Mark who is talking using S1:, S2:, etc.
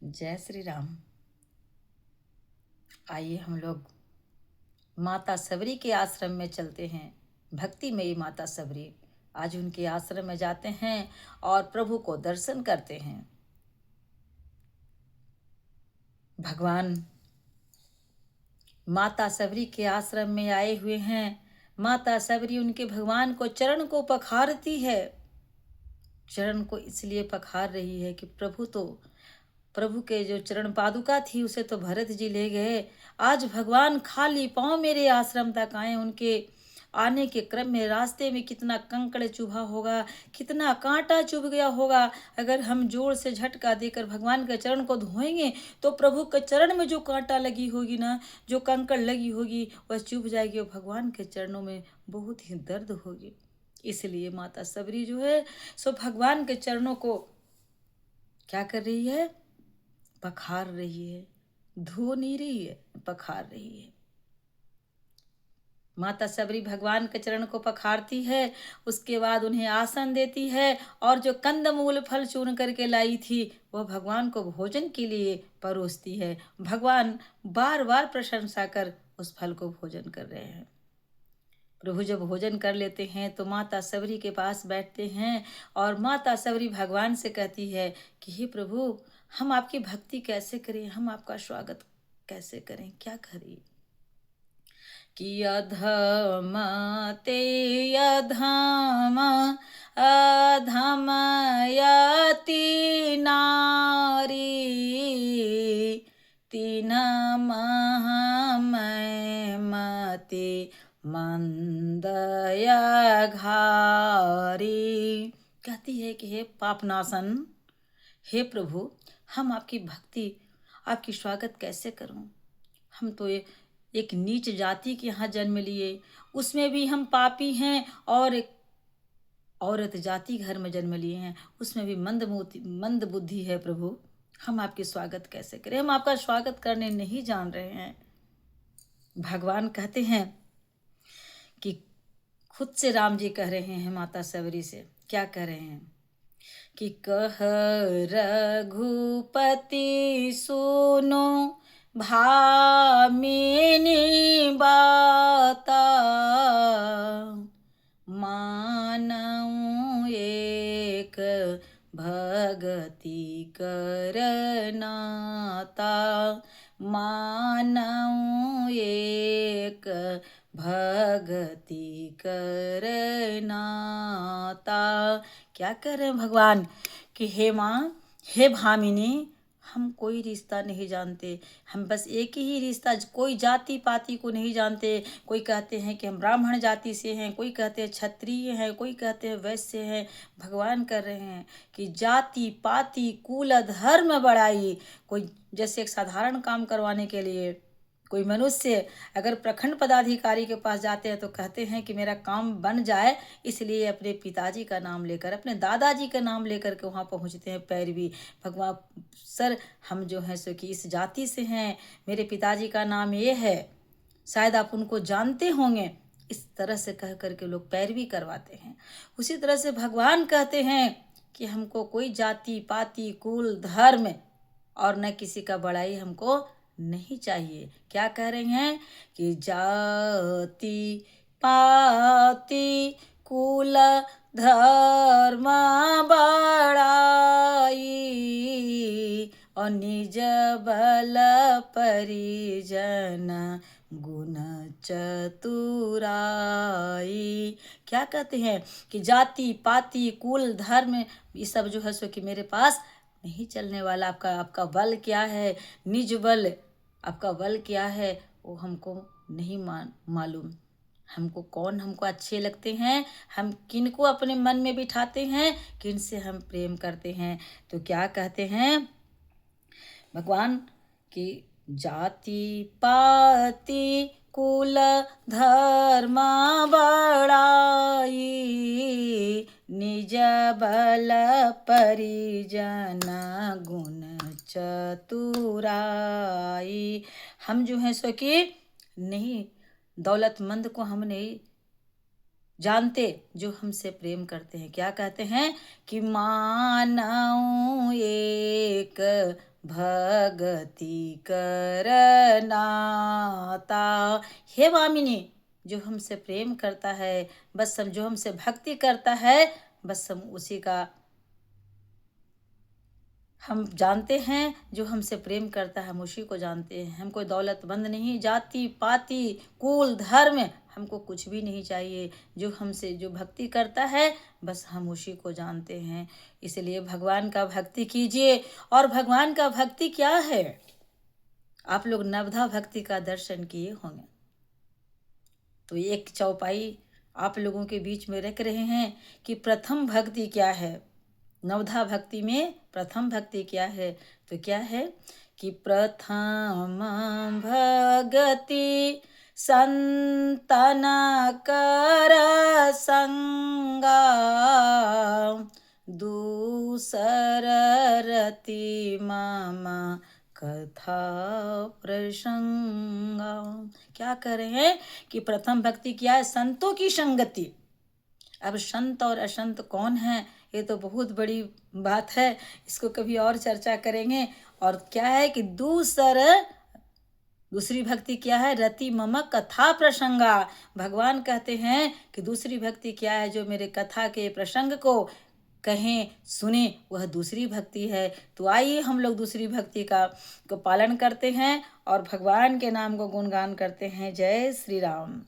S1: जय श्री राम। आइए हम लोग माता सबरी के आश्रम में चलते हैं। भक्तिमयी माता सबरी, आज उनके आश्रम में जाते हैं और प्रभु को दर्शन करते हैं। भगवान माता सबरी के आश्रम में आए हुए हैं। माता सबरी उनके भगवान को चरण को पखारती है। चरण को इसलिए पखार रही है कि प्रभु के जो चरण पादुका थी उसे तो भरत जी ले गए। आज भगवान खाली पांव मेरे आश्रम तक आए। उनके आने के क्रम में रास्ते में कितना कंकड़ चुभा होगा, कितना कांटा चुभ गया होगा। अगर हम जोर से झटका देकर भगवान के चरण को धोएंगे तो प्रभु के चरण में जो कांटा लगी होगी ना, जो कंकड़ लगी होगी, वह चुभ जाएगी और भगवान के चरणों में बहुत ही दर्द होगी। इसलिए माता सबरी जो है सो भगवान के चरणों को क्या कर रही है? पखार रही है। धो नहीं रही है, पखार रही है। माता सबरी भगवान के चरण को पखारती है, उसके बाद उन्हें आसन देती है और जो कंदमूल फल चुन करके लाई थी वह भगवान को भोजन के लिए परोसती है। भगवान बार बार प्रशंसा कर उस फल को भोजन कर रहे हैं। प्रभु जब भोजन कर लेते हैं तो माता सबरी के पास बैठते हैं और माता सबरी भगवान से कहती है कि हे प्रभु, हम आपकी भक्ति कैसे करें, हम आपका स्वागत कैसे करें, क्या करें? कि अधम ते अधम अधम यति नारी तीन महमय मते मंदया घारी। कहती है कि हे पापनाशन, हे प्रभु, हम आपकी भक्ति, आपकी स्वागत कैसे करूं? हम तो एक नीच जाति के यहाँ जन्म लिए, उसमें भी हम पापी हैं, और एक औरत जाति घर में जन्म लिए हैं, उसमें भी मंद बुद्धि है। प्रभु, हम आपके स्वागत कैसे करें? हम आपका स्वागत करने नहीं जान रहे हैं। भगवान कहते हैं कि खुद से राम जी कह रहे हैं माता सबरी से, क्या कह रहे हैं कि कह रघुपति सुनो भामिनी बाता मानऊ एक भगति करनाता। मानऊ एक भगति करनाता। क्या कर रहे हैं भगवान कि हे माँ, हे भामिनी, हम कोई रिश्ता नहीं जानते, हम बस एक ही रिश्ता, कोई जाति पाति को नहीं जानते। कोई कहते हैं कि हम ब्राह्मण जाति से हैं, कोई कहते हैं क्षत्रिय हैं, कोई कहते हैं वैश्य हैं। भगवान कर रहे हैं कि जाति पाति कुल धर्म बढ़ाई। कोई जैसे एक साधारण काम करवाने के लिए कोई मनुष्य अगर प्रखंड पदाधिकारी के पास जाते हैं तो कहते हैं कि मेरा काम बन जाए, इसलिए अपने पिताजी का नाम लेकर, अपने दादाजी का नाम लेकर के वहाँ पहुँचते हैं पैरवी। भगवान सर, हम जो हैं सो कि इस जाति से हैं, मेरे पिताजी का नाम ये है, शायद आप उनको जानते होंगे। इस तरह से कह करके लोग पैरवी करवाते हैं। उसी तरह से भगवान कहते हैं कि हमको कोई जाति पाति कुल धर्म और न किसी का बड़ाई हमको नहीं चाहिए। क्या कह रहे हैं कि जाति पाति कुल धर्म बड़ाई और निज बल परिजन गुण चतुराई। क्या कहते हैं कि जाति पाति कुल धर्म ये सब जो है सो कि मेरे पास नहीं चलने वाला। आपका बल क्या है, निज बल, आपका बल क्या है वो हमको नहीं मालूम। हमको अच्छे लगते हैं, हम किनको अपने मन में बिठाते हैं, किन से हम प्रेम करते हैं। तो क्या कहते हैं भगवान कि जाति पाति कुल धर्म बड़ाई निज बल परिजन गुण चतुराई। हम जो हैं सो कि नहीं, दौलतमंद को हम नहीं जानते जो हमसे प्रेम करते हैं। क्या कहते हैं कि मानऊ एक भगति करनाता। हे वामिनी, जो हमसे प्रेम करता है, बस हम जो हमसे भक्ति करता है, बस हम उसी का हम जानते हैं। जो हमसे प्रेम करता है हम उसी को जानते हैं। हम कोई दौलतमंद नहीं, जाति पाति कुल धर्म हमको कुछ भी नहीं चाहिए। जो हमसे जो भक्ति करता है बस हम उसी को जानते हैं। इसलिए भगवान का भक्ति कीजिए। और भगवान का भक्ति क्या है, आप लोग नवधा भक्ति का दर्शन किए होंगे। तो एक चौपाई आप लोगों के बीच में रख रहे हैं कि प्रथम भक्ति क्या है। नवधा भक्ति में प्रथम भक्ति क्या है, तो क्या है कि प्रथम भगति संतन कर संगा, दूसर रति मामा कथा प्रसंगा। क्या कर रहे हैं कि प्रथम भक्ति क्या है, संतों की संगति। अब संत और असंत कौन है, ये तो बहुत बड़ी बात है, इसको कभी और चर्चा करेंगे। और क्या है कि दूसरी भक्ति क्या है, रति मम कथा प्रसंगा। भगवान कहते हैं कि दूसरी भक्ति क्या है, जो मेरे कथा के प्रसंग को कहें सुने, वह दूसरी भक्ति है। तो आइए हम लोग दूसरी भक्ति को पालन करते हैं और भगवान के नाम को गुणगान करते हैं। जय श्री राम।